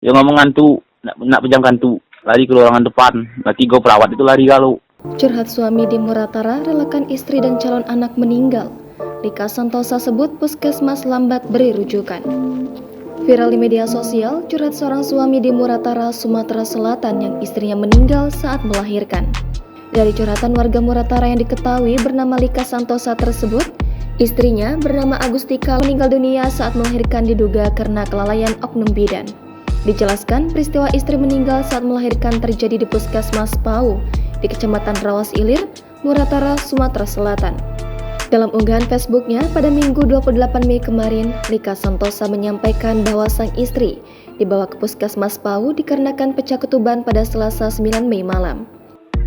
Dia ngomong ngantuk, nak pejamkan tuh. Lari ke ruangan depan. Nah, 3 perawat itu lari galau. Curhat suami di Muratara relakan istri dan calon anak meninggal. Lika Santosa sebut puskesmas lambat beri rujukan. Viral di media sosial, curhat seorang suami di Muratara, Sumatera Selatan yang istrinya meninggal saat melahirkan. Dari curhatan warga Muratara yang diketahui bernama Lika Santosa tersebut, istrinya bernama Agustika meninggal dunia saat melahirkan diduga karena kelalaian oknum bidan. Dijelaskan peristiwa istri meninggal saat melahirkan terjadi di Puskesmas Pau di Kecamatan Rawas Ilir, Muratara, Sumatera Selatan. Dalam unggahan Facebooknya pada Minggu 28 Mei kemarin, Lika Santosa menyampaikan bahwa sang istri dibawa ke Puskesmas Pau dikarenakan pecah ketuban pada Selasa 9 Mei malam.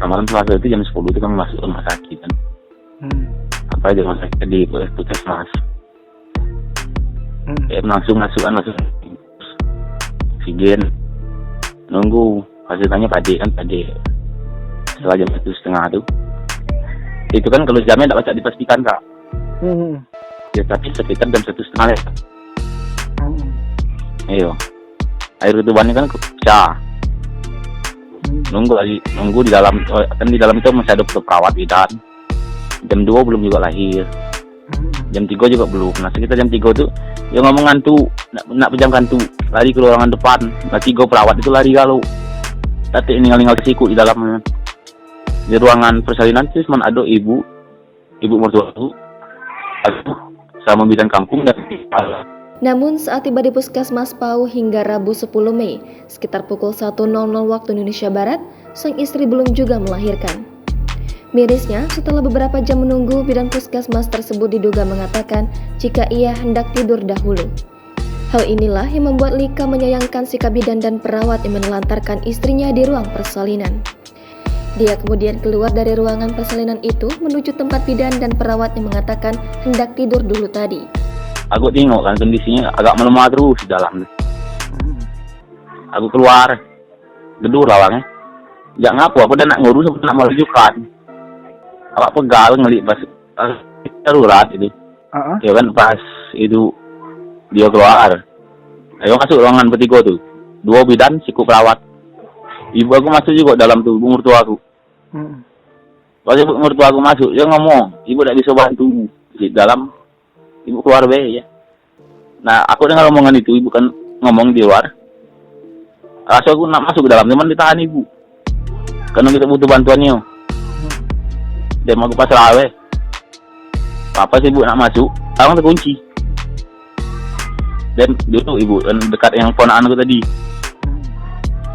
Malam Selasa itu jam 10 itu kan masuk rumah sakit kan. Apa aja rumah sakit di Puskesmas. Langsung masuk oksigen. Nunggu hasilnya pade. Setelah jam 1:30 tuh. Itu kan kalau jamnya tidak bisa dipastikan Kak. Ya tapi sekitar jam 1:30 ya. Iya. Air ketubannya kan pecah. Nunggu di dalam, kan di dalam itu masih ada perawat bidan. Jam 2 belum juga lahir. Jam 3 juga belum. Nah sekitar jam 3 tuh dia ngomong ngantuk, nak pejamkan tuh. Lari ke ruangan depan. Nah 3 perawat itu lari galau. Tapi tinggal siku di dalam. Di ruangan persalinan itu cuma ada ibu mertua aku sama bidan kampung dan Namun saat tiba di Puskesmas Pau hingga Rabu 10 Mei, sekitar pukul 1.00 waktu Indonesia Barat, sang istri belum juga melahirkan. Mirisnya, setelah beberapa jam menunggu, bidan puskesmas tersebut diduga mengatakan jika ia hendak tidur dahulu. Hal inilah yang membuat Lika menyayangkan sikap bidan dan perawat yang menelantarkan istrinya di ruang persalinan. Dia kemudian keluar dari ruangan persalinan itu menuju tempat bidan dan perawat yang mengatakan hendak tidur dulu tadi. Aku tengok kan kondisinya agak melemah terus di dalam. Aku keluar, gedur lawangnya. Jak ngapu, aku udah nak ngurus, aku nak merujukan. Awak pegal ngelik pas darurat itu. Ya kan pas itu dia keluar. Ayo masuk ruangan bertiga tuh. 2 bidan, siku perawat. Ibu aku masuk juga dalam tuh, ibu mertua aku. Pas ibu mertua aku masuk, dia ngomong, ibu tidak bisa bantu di dalam. Ibu keluar ya. Nah, aku dengar omongan itu, ibu kan ngomong di luar. Rasa aku nak masuk ke dalam, cuman ditahan ibu. Karena kita butuh bantuannya. Dan mau ke pasar awe. Apa sih ibu nak masuk, langsung terkunci. Dan dulu ibu kan dekat yang ponakan aku tadi.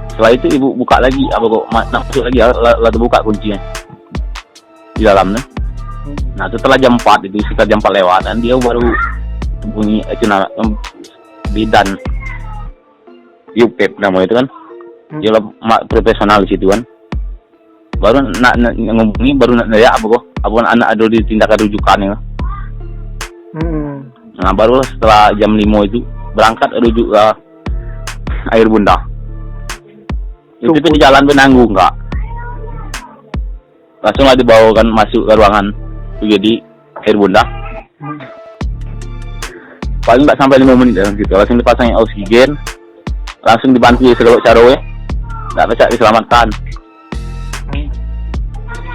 Setelah itu ibu buka lagi, apa kok nak masuk lagi, lalu buka kuncinya di dalamnya. Nah setelah jam 4 itu, sekitar jam 4 lewat, dan dia baru bunyi bidan Yupep namanya itu kan. Dia profesional di situ kan. Baru nak ngomongin, baru nak nanya apa kok, apa anak ada di tindakan rujukannya. Nah baru setelah jam 5 itu berangkat rujuk ke Air Bunda. Itu di jalan Benanggung Kak. Langsung lah dibawakan masuk ke ruangan jadi Air Bunda. Paling nggak sampai 5 menit gitu. Langsung dipasang oksigen, langsung dibantu segala cara nggak bisa diselamatkan.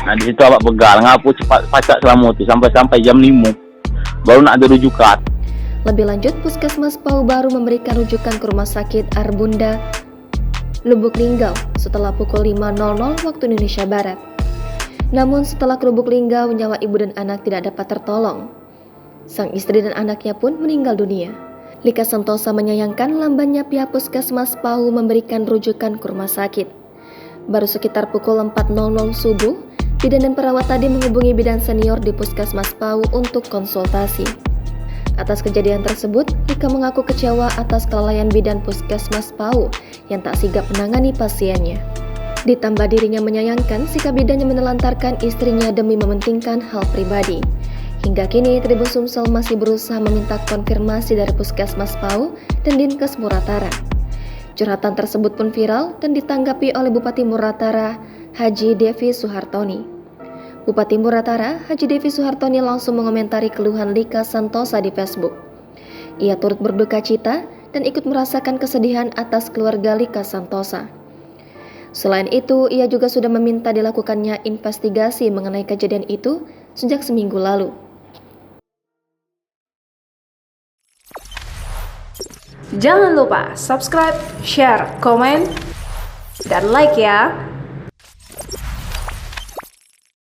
Nah di situ awak begal ngapu cepat pacak selama itu sampai jam 5 baru nak ada rujukan. Lebih lanjut, Puskesmas Pau baru memberikan rujukan ke Rumah Sakit Arbunda Lubuk Linggau setelah pukul 5.00 waktu Indonesia Barat. Namun setelah ke Lubuk Linggau, nyawa ibu dan anak tidak dapat tertolong. Sang istri dan anaknya pun meninggal dunia. Lika Santosa menyayangkan lambannya pihak Puskesmas Pau memberikan rujukan ke rumah sakit. Baru sekitar pukul 4.00 subuh, bidan dan perawat tadi menghubungi bidan senior di Puskesmas Pau untuk konsultasi. Atas kejadian tersebut, Lika mengaku kecewa atas kelalaian bidan Puskesmas Pau yang tak sigap menangani pasiennya. Ditambah dirinya menyayangkan sikap bidan yang menelantarkan istrinya demi mementingkan hal pribadi. Hingga kini Tribun Sumsel masih berusaha meminta konfirmasi dari Puskesmas Pau dan Dinkes Muratara. Curhatan tersebut pun viral dan ditanggapi oleh Bupati Muratara, Haji Devi Suhartoni. Bupati Muratara, Haji Devi Suhartoni langsung mengomentari keluhan Lika Santosa di Facebook. Ia turut berduka cita dan ikut merasakan kesedihan atas keluarga Lika Santosa. Selain itu, ia juga sudah meminta dilakukannya investigasi mengenai kejadian itu sejak seminggu lalu. Jangan lupa subscribe, share, komen, dan like ya!